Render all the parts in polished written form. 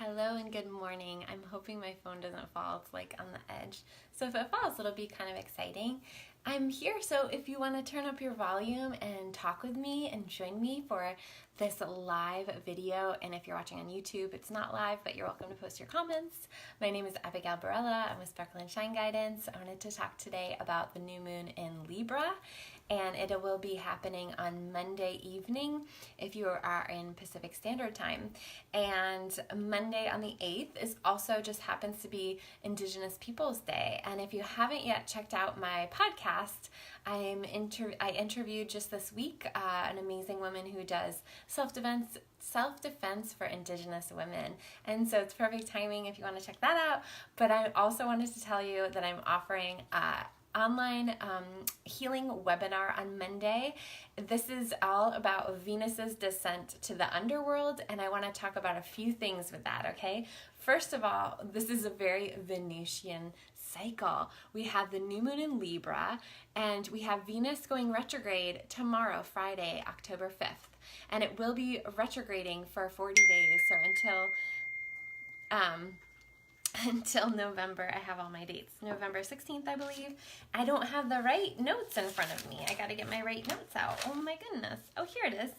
Hello and good morning. I'm hoping my phone doesn't fall. It's like on the edge. So if it falls, it'll be kind of exciting. I'm here, so if you want to turn up your volume and talk with me and join me for this live video, and if you're watching on YouTube, it's not live, but you're welcome to post your comments. My name is Abigail Barella. I'm with Sparkle and Shine Guidance. I wanted to talk today about the new moon in Libra, and it will be happening on Monday evening if you are in Pacific Standard Time. And Monday on the 8th is also just happens to be Indigenous Peoples Day. And if you haven't yet checked out my podcast, I interviewed just this week an amazing woman who does self-defense for Indigenous women. And so it's perfect timing if you want to check that out. But I also wanted to tell you that I'm offering online healing webinar on Monday. This is all about Venus's descent to the underworld, and I want to talk about a few things with that, okay? First of all, this is a very Venusian cycle. We have the new moon in Libra, and we have Venus going retrograde tomorrow, Friday, October 5th. And it will be retrograding for 40 days, so until November. I have all my dates. November 16th, I believe. I don't have the right notes in front of me. I got to get my right notes out. Oh my goodness. Oh, here it is.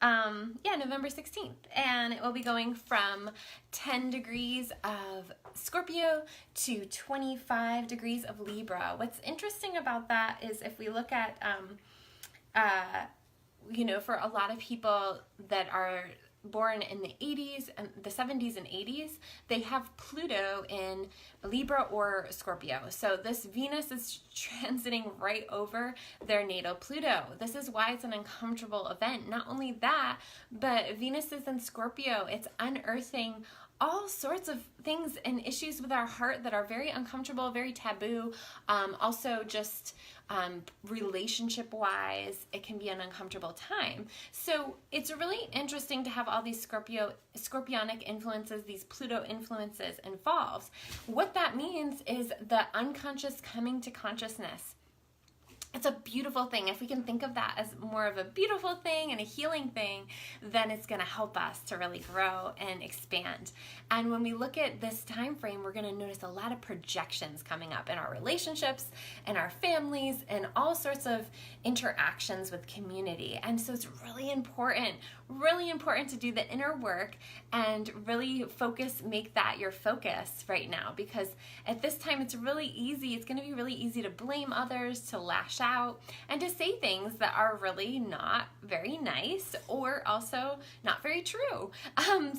November 16th. And it will be going from 10 degrees of Scorpio to 25 degrees of Libra. What's interesting about that is if we look at, for a lot of people that are born in the 80s and the 70s and 80s, they have Pluto in Libra or Scorpio. So this Venus is transiting right over their natal Pluto. This is why it's an uncomfortable event. Not only that, but Venus is in Scorpio. It's unearthing all sorts of things and issues with our heart that are very uncomfortable, very taboo. Also just relationship-wise, it can be an uncomfortable time. So it's really interesting to have all these Scorpionic influences, these Pluto influences involved. What that means is the unconscious coming to consciousness. It's a beautiful thing. If we can think of that as more of a beautiful thing and a healing thing, then it's going to help us to really grow and expand. And when we look at this time frame, we're going to notice a lot of projections coming up in our relationships and our families and all sorts of interactions with community. And so it's really important to do the inner work and really make that your focus right now, because at this time it's going to be really easy to blame others, to lash out, and to say things that are really not very nice or also not very true.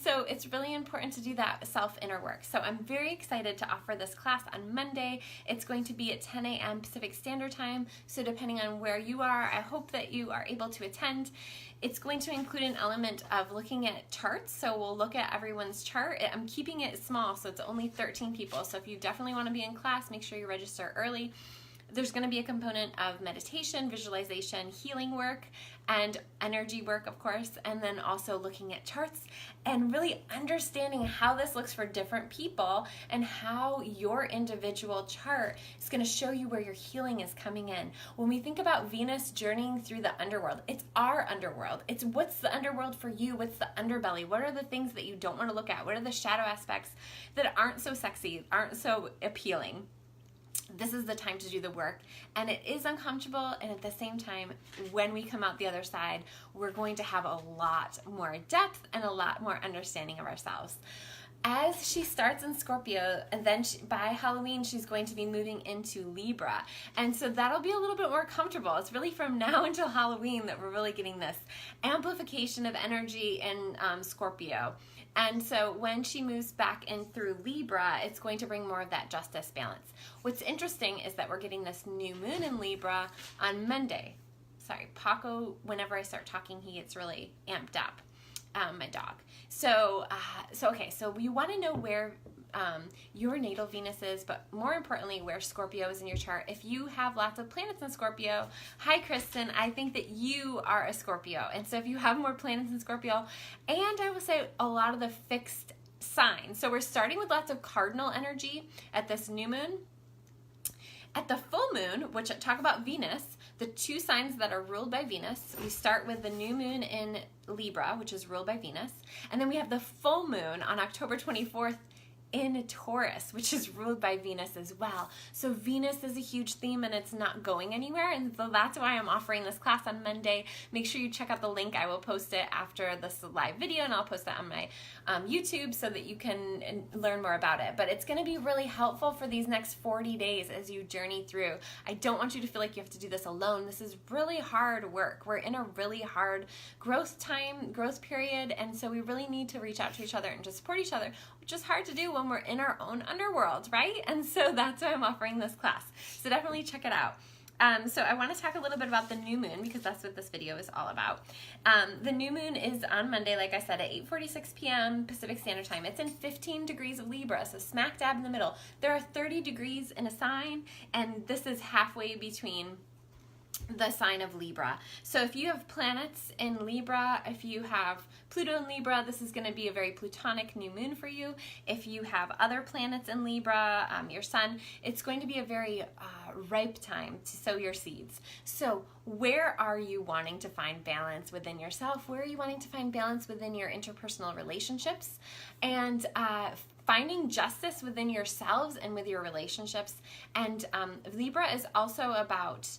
So it's really important to do that self-inner work. So I'm very excited to offer this class on Monday. It's going to be at 10 a.m. Pacific Standard Time. So depending on where you are, I hope that you are able to attend. It's going to include an element of looking at charts. So we'll look at everyone's chart. I'm keeping it small, so it's only 13 people. So if you definitely want to be in class, make sure you register early. There's going to be a component of meditation, visualization, healing work, and energy work, of course, and then also looking at charts and really understanding how this looks for different people and how your individual chart is going to show you where your healing is coming in. When we think about Venus journeying through the underworld, it's our underworld. It's what's the underworld for you? What's the underbelly? What are the things that you don't want to look at? What are the shadow aspects that aren't so sexy, aren't so appealing? This is the time to do the work, and it is uncomfortable, and at the same time, when we come out the other side, we're going to have a lot more depth and a lot more understanding of ourselves. As she starts in Scorpio, and then by Halloween, she's going to be moving into Libra. And so that'll be a little bit more comfortable. It's really from now until Halloween that we're really getting this amplification of energy in Scorpio. And so when she moves back in through Libra, it's going to bring more of that justice balance. What's interesting is that we're getting this new moon in Libra on Monday. Sorry, Paco, whenever I start talking, he gets really amped up. My dog. So you want to know where your natal Venus is, but more importantly, where Scorpio is in your chart. If you have lots of planets in Scorpio, hi Kristen, I think that you are a Scorpio. And so if you have more planets in Scorpio, and I will say a lot of the fixed signs. So we're starting with lots of cardinal energy at this new moon. At the full moon, which I talk about Venus, the 2 signs that are ruled by Venus. We start with the new moon in Libra, which is ruled by Venus. And then we have the full moon on October 24th in Taurus, which is ruled by Venus as well. So Venus is a huge theme and it's not going anywhere, and so that's why I'm offering this class on Monday. Make sure you check out the link. I will post it after this live video, and I'll post that on my YouTube so that you can learn more about it. But it's going to be really helpful for these next 40 days as you journey through. I don't want you to feel like you have to do this alone. This is really hard work. We're in a really hard growth period, and so we really need to reach out to each other and just support each other, which is hard to do when we're in our own underworld, right? And so that's why I'm offering this class. So definitely check it out. So I want to talk a little bit about the new moon, because that's what this video is all about. The new moon is on Monday, like I said, at 8:46 p.m. Pacific Standard Time. It's in 15 degrees of Libra, so smack dab in the middle. There are 30 degrees in a sign, and this is halfway between the sign of Libra. So if you have planets in Libra, if you have Pluto in Libra, this is going to be a very plutonic new moon for you. If you have other planets in Libra, your sun, it's going to be a very ripe time to sow your seeds. So where are you wanting to find balance within yourself? Where are you wanting to find balance within your interpersonal relationships? And finding justice within yourselves and with your relationships. And Libra is also about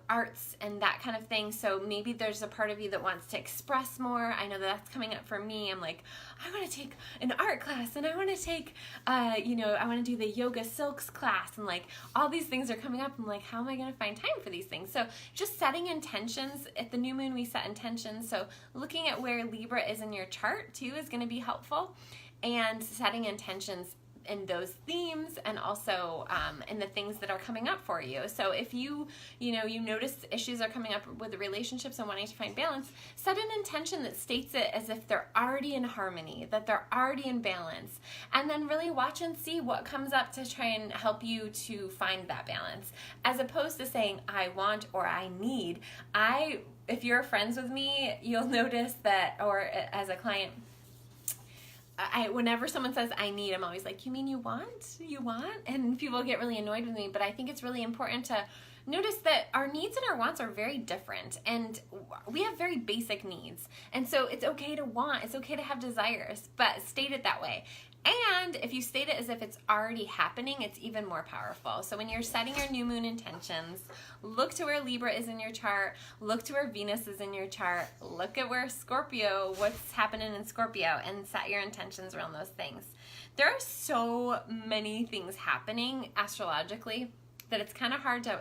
arts and that kind of thing. So maybe there's a part of you that wants to express more. I know that's coming up for me. I'm like, I want to take an art class, and I want to take, I want to do the yoga silks class, and like all these things are coming up. I'm like, how am I going to find time for these things? So just setting intentions. At the new moon, we set intentions. So looking at where Libra is in your chart too is going to be helpful, and setting intentions in those themes, and also in the things that are coming up for you. So if you notice issues are coming up with the relationships and wanting to find balance, set an intention that states it as if they're already in harmony, that they're already in balance, and then really watch and see what comes up to try and help you to find that balance, as opposed to saying I want or I need. If you're friends with me, you'll notice that, or as a client, whenever someone says I need, I'm always like, you mean you want? You want? And people get really annoyed with me, but I think it's really important to notice that our needs and our wants are very different, and we have very basic needs. And so it's okay to want, it's okay to have desires, but state it that way. And if you state it as if it's already happening, it's even more powerful. So when you're setting your new moon intentions, look to where Libra is in your chart, look to where Venus is in your chart, look at where Scorpio, what's happening in Scorpio, and set your intentions around those things. There are so many things happening astrologically that it's kind of hard to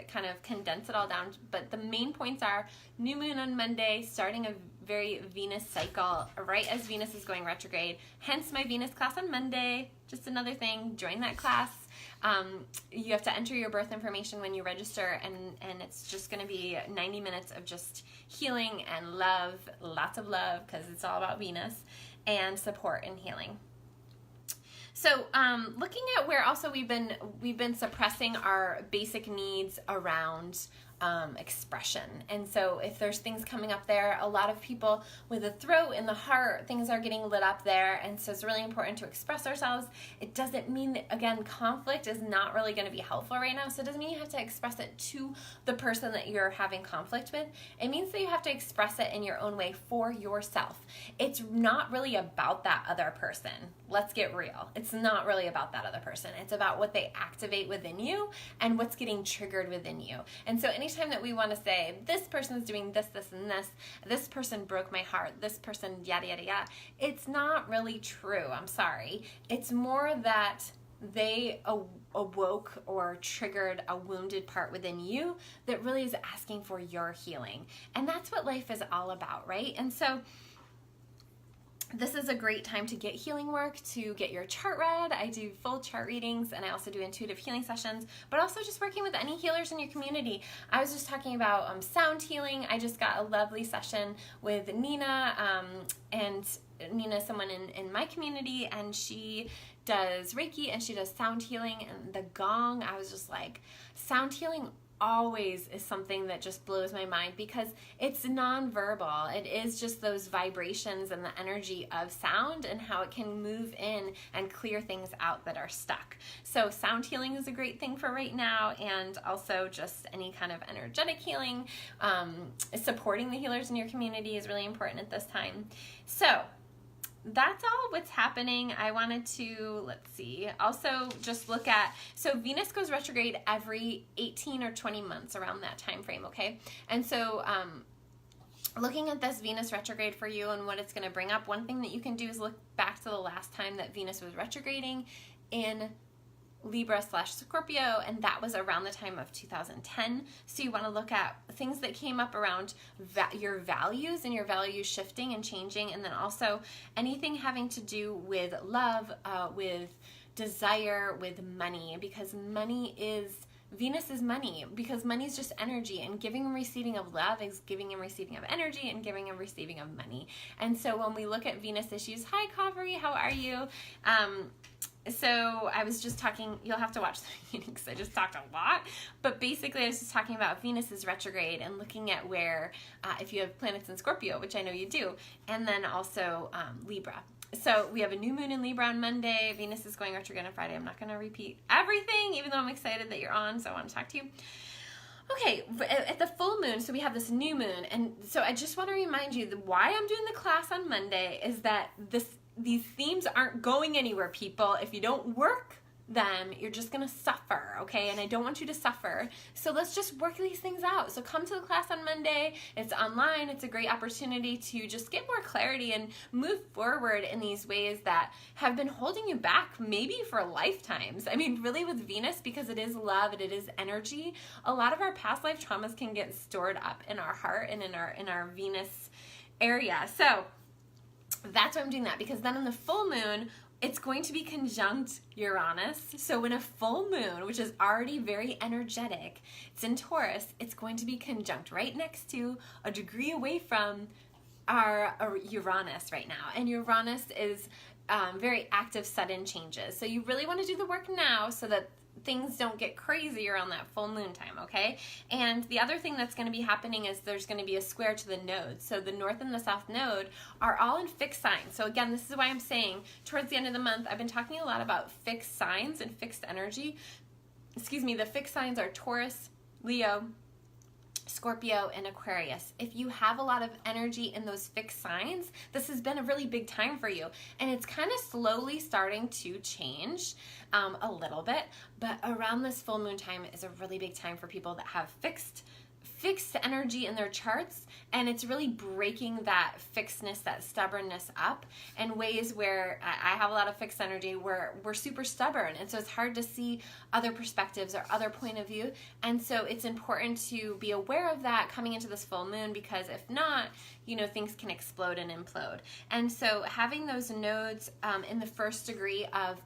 kind of condense it all down, but the main points are new moon on Monday, starting a very Venus cycle right as Venus is going retrograde, hence my Venus class on Monday. Just another thing, join that class. You have to enter your birth information when you register, and it's just going to be 90 minutes of just healing and love, lots of love, because it's all about Venus, and support and healing. So looking at where also we've been suppressing our basic needs around expression. And so if there's things coming up there, a lot of people with the throat and the heart, things are getting lit up there. And so it's really important to express ourselves. It doesn't mean that, again, conflict is not really going to be helpful right now. So it doesn't mean you have to express it to the person that you're having conflict with. It means that you have to express it in your own way for yourself. It's not really about that other person. Let's get real. It's not really about that other person. It's about what they activate within you and what's getting triggered within you. And so anytime that we want to say, this person's doing this, this, and this person broke my heart, this person yada, yada, yada, it's not really true. I'm sorry. It's more that they awoke or triggered a wounded part within you that really is asking for your healing. And that's what life is all about, right? And so this is a great time to get healing work, to get your chart read. I do full chart readings, and I also do intuitive healing sessions, but also just working with any healers in your community. I was just talking about sound healing. I just got a lovely session with Nina, and Nina is someone in my community, and she does Reiki and she does sound healing, and the gong, I was just like, sound healing always is something that just blows my mind because it's nonverbal. It is just those vibrations and the energy of sound and how it can move in and clear things out that are stuck. So sound healing is a great thing for right now, and also just any kind of energetic healing. Supporting the healers in your community is really important at this time. So that's all what's happening. I wanted to, let's see, also just look at, so Venus goes retrograde every 18 or 20 months around that time frame, okay? And so looking at this Venus retrograde for you and what it's going to bring up, one thing that you can do is look back to the last time that Venus was retrograding in Libra/Scorpio, and that was around the time of 2010. So you want to look at things that came up around your values and your values shifting and changing, and then also anything having to do with love, with desire, with money, because Venus is money, because money is just energy, and giving and receiving of love is giving and receiving of energy and giving and receiving of money. And so when we look at Venus issues, hi Covery, how are you? So I was just talking, you'll have to watch the meeting because I just talked a lot, but basically I was just talking about Venus's retrograde and looking at where, if you have planets in Scorpio, which I know you do, and then also Libra. So we have a new moon in Libra on Monday. Venus is going retrograde on Friday. I'm not going to repeat everything, even though I'm excited that you're on, so I want to talk to you. Okay, at the full moon, so we have this new moon, and so I just want to remind you that why I'm doing the class on Monday is that these themes aren't going anywhere, people. If you don't work them, you're just going to suffer, okay? And I don't want you to suffer. So let's just work these things out. So come to the class on Monday. It's online. It's a great opportunity to just get more clarity and move forward in these ways that have been holding you back maybe for lifetimes. I mean, really with Venus, because it is love and it is energy, a lot of our past life traumas can get stored up in our heart and in our Venus area. So that's why I'm doing that, because then in the full moon, it's going to be conjunct Uranus. So when a full moon, which is already very energetic, it's in Taurus, it's going to be conjunct right next to, a degree away from our Uranus right now. And Uranus is very active, sudden changes. So you really want to do the work now so that things don't get crazy around that full moon time, okay? And the other thing that's going to be happening is there's going to be a square to the nodes. So the north and the south node are all in fixed signs. So again, this is why I'm saying towards the end of the month, I've been talking a lot about fixed signs and fixed energy. Excuse me, the fixed signs are Taurus, Leo, Scorpio, and Aquarius. If you have a lot of energy in those fixed signs, this has been a really big time for you. And it's kind of slowly starting to change a little bit, but around this full moon time is a really big time for people that have fixed energy in their charts, and it's really breaking that fixedness, that stubbornness up in ways where I have a lot of fixed energy where we're super stubborn, and so it's hard to see other perspectives or other point of view. And so it's important to be aware of that coming into this full moon, because if not, you know, things can explode and implode. And so having those nodes in the first degree of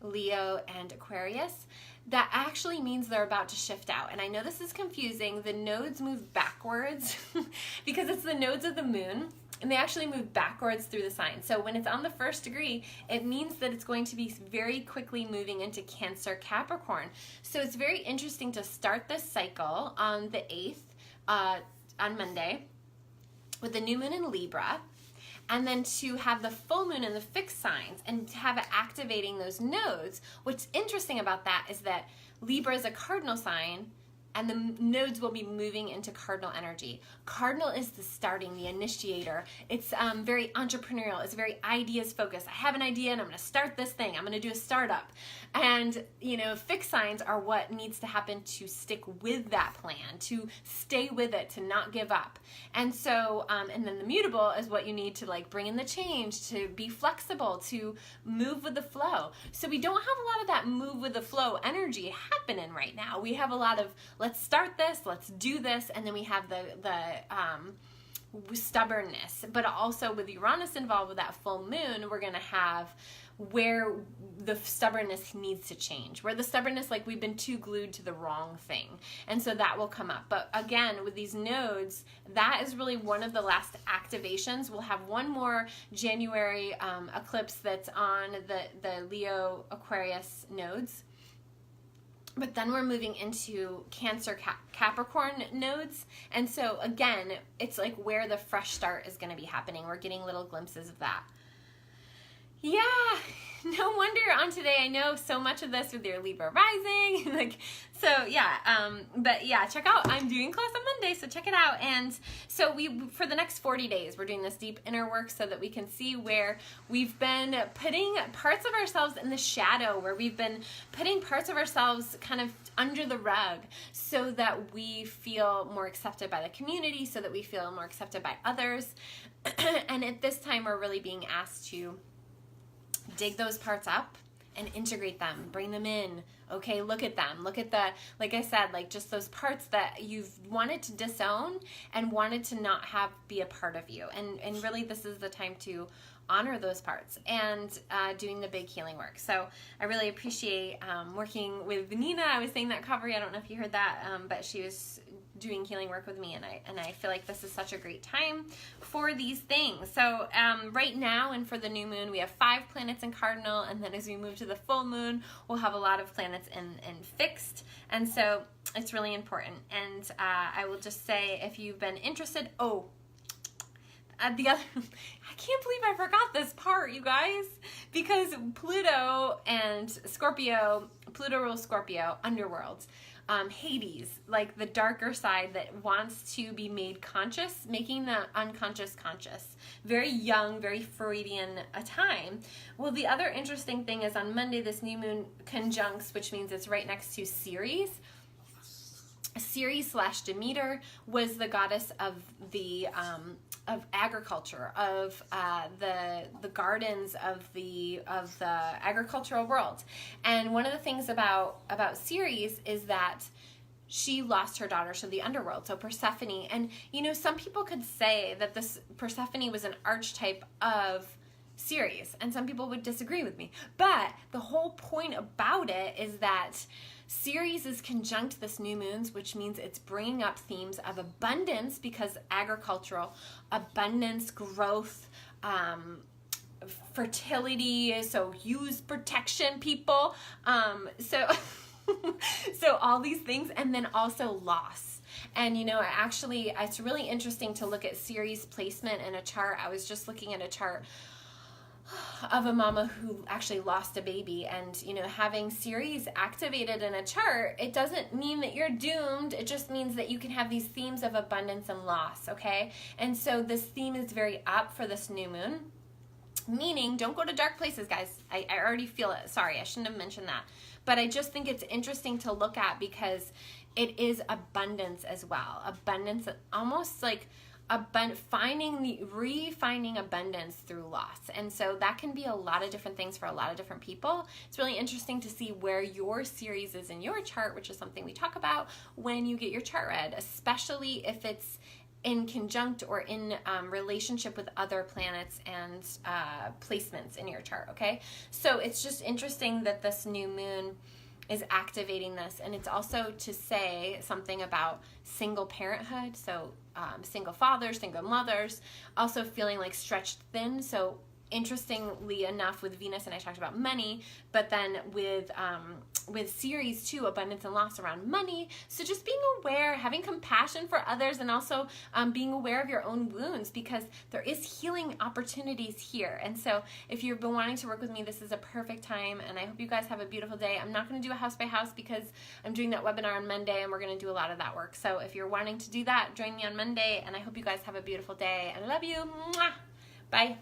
Leo and Aquarius, that actually means they're about to shift out. And I know this is confusing. The nodes move backwards because it's the nodes of the moon, and they actually move backwards through the sign. So when it's on the first degree, it means that it's going to be very quickly moving into Cancer, Capricorn. So it's very interesting to start this cycle on the 8th, on Monday, with the new moon in Libra, and then to have the full moon in the fixed signs and to have it activating those nodes. What's interesting about that is that Libra is a cardinal sign, and the nodes will be moving into cardinal energy. Cardinal is the starting, the initiator. It's very entrepreneurial. It's very ideas focused. I have an idea and I'm going to start this thing. I'm going to do a startup. And, you know, fixed signs are what needs to happen to stick with that plan, to stay with it, to not give up. And so, and then the mutable is what you need to like bring in the change, to be flexible, to move with the flow. So we don't have a lot of that move with the flow energy happening right now. We have a lot of let's start this, let's do this, and then we have the stubbornness. But also with Uranus involved with that full moon, we're going to have where the stubbornness needs to change, where the stubbornness, like we've been too glued to the wrong thing. And so that will come up. But again, with these nodes, that is really one of the last activations. We'll have one more January eclipse that's on the Leo Aquarius nodes. But then we're moving into Cancer Capricorn nodes. And so again, it's like where the fresh start is going to be happening. We're getting little glimpses of that. Yeah, no wonder on today I know so much of this with your Libra rising. Like, so yeah, but yeah, check out, I'm doing class on Monday, so check it out. And so for the next 40 days, we're doing this deep inner work so that we can see where we've been putting parts of ourselves in the shadow, where we've been putting parts of ourselves kind of under the rug so that we feel more accepted by the community, so that we feel more accepted by others. And at this time, we're really being asked to dig those parts up and integrate them, bring them in. Okay, look at them. Look at the, like I said, like just those parts that you've wanted to disown and wanted to not have be a part of you. And really this is the time to honor those parts and doing the big healing work. So I really appreciate working with Nina. I was saying that, Kaveri, I don't know if you heard that, but she was doing healing work with me, and I feel like this is such a great time for these things. So right now and for the new moon, we have 5 planets in cardinal, and then as we move to the full moon, we'll have a lot of planets in fixed, and so it's really important. And I will just say, if you've been interested, the other, I can't believe I forgot this part, you guys, because Pluto and Scorpio, Pluto rules Scorpio, underworld. Hades, like the darker side that wants to be made conscious, making the unconscious conscious. Very young, very Freudian a time. Well, the other interesting thing is on Monday, this new moon conjuncts, which means it's right next to Ceres. Ceres / Demeter was the goddess of the of agriculture, of the gardens of the agricultural world. And one of the things about Ceres is that she lost her daughter to the underworld, so Persephone. And you know, some people could say that this Persephone was an archetype of Ceres, and some people would disagree with me. But the whole point about it is that Ceres is conjunct this new moons, which means it's bringing up themes of abundance, because agricultural abundance, growth, fertility, so use protection, people. So all these things, and then also loss. And you know, actually, it's really interesting to look at Ceres placement in a chart. I was just looking at a chart of a mama who actually lost a baby, and you know, having Ceres activated in a chart, it doesn't mean that you're doomed. It just means that you can have these themes of abundance and loss. Okay, and so this theme is very up for this new moon, meaning don't go to dark places, guys. I already feel it. Sorry, I shouldn't have mentioned that, but I just think it's interesting to look at because it is abundance as well. Abundance, almost like refining abundance through loss. And so that can be a lot of different things for a lot of different people. It's really interesting to see where your Ceres is in your chart, which is something we talk about when you get your chart read, especially if it's in conjunct or in relationship with other planets and placements in your chart. Okay, so it's just interesting that this new moon is activating this, and it's also to say something about single parenthood, so single fathers, single mothers, also feeling like stretched thin. So interestingly enough, with Venus, and I talked about money, but then with Ceres too, abundance and loss around money. So just being aware, having compassion for others, and also being aware of your own wounds, because there is healing opportunities here. And so if you've been wanting to work with me, this is a perfect time, and I hope you guys have a beautiful day. I'm not going to do a house by house because I'm doing that webinar on Monday, and we're going to do a lot of that work. So if you're wanting to do that, join me on Monday, and I hope you guys have a beautiful day. I love you. Mwah! Bye.